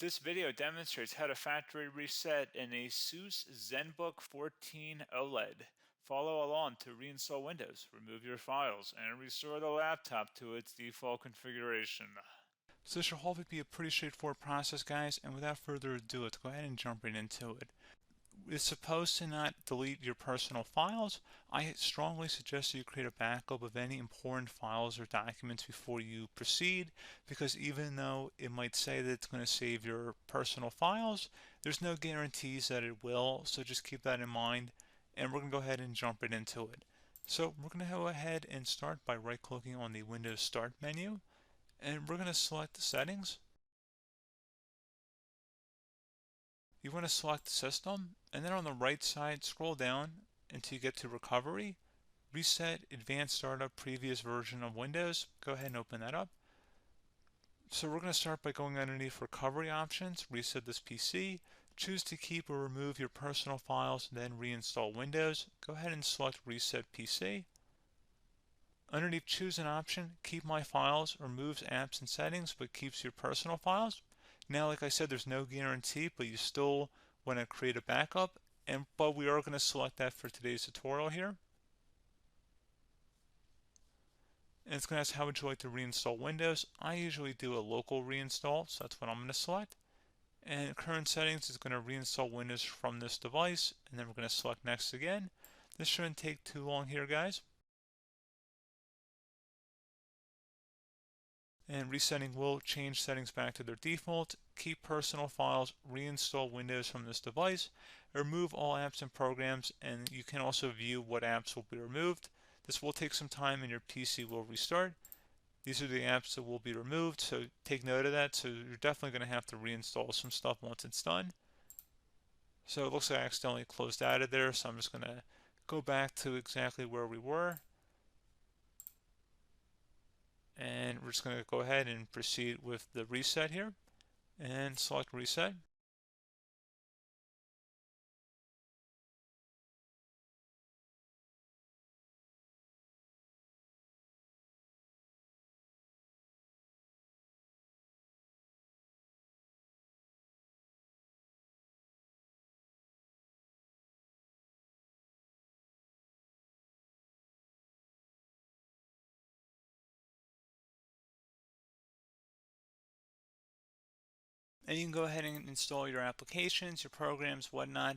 This video demonstrates how to factory reset an ASUS Zenbook 14 OLED. Follow along to reinstall Windows, remove your files, and restore the laptop to its default configuration. So this should hopefully be a pretty straightforward process, guys, and without further ado, let's go ahead and jump right into it. It's supposed to not delete your personal files. I strongly suggest you create a backup of any important files or documents before you proceed, because even though it might say that it's going to save your personal files, there's no guarantees that it will, so just keep that in mind, and we're going to go ahead and jump right into it. So we're going to go ahead and start by right-clicking on the Windows Start menu, and we're going to select the settings. You want to select the system, and then on the right side scroll down until you get to recovery, reset advanced startup previous version of Windows. Go ahead and open that up. So we're going to start by going underneath recovery options, reset this PC, choose to keep or remove your personal files, then reinstall Windows. Go ahead and select reset PC. Underneath choose an option, keep my files, removes apps and settings but keeps your personal files. Now, like I said, there's no guarantee, but you still want to create a backup, but we are going to select that for today's tutorial here. And it's going to ask how would you like to reinstall Windows. I usually do a local reinstall, so that's what I'm going to select. And current settings is going to reinstall Windows from this device, and then we're going to select next again. This shouldn't take too long here, guys. And resetting will change settings back to their default, keep personal files, reinstall Windows from this device, remove all apps and programs, and you can also view what apps will be removed. This will take some time and your PC will restart. These are the apps that will be removed, so take note of that. So you're definitely going to have to reinstall some stuff once it's done. So it looks like I accidentally closed out of there, so I'm just going to go back to exactly where we were. And we're just going to go ahead and proceed with the reset here and select reset. And you can go ahead and install your applications, your programs, whatnot,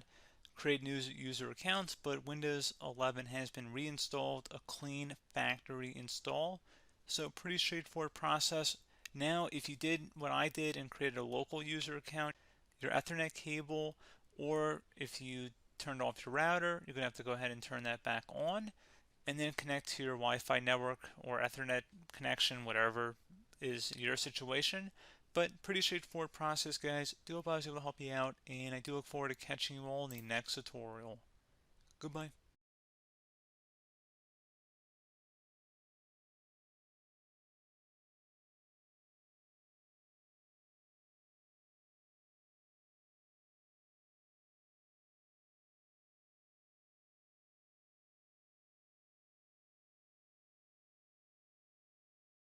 create new user accounts, but Windows 11 has been reinstalled, a clean factory install. So pretty straightforward process. Now, if you did what I did and created a local user account, your Ethernet cable, or if you turned off your router, you're going to have to go ahead and turn that back on, and then connect to your Wi-Fi network or Ethernet connection, whatever is your situation. But pretty straightforward process, guys. Do hope I was able to help you out, and I do look forward to catching you all in the next tutorial. Goodbye.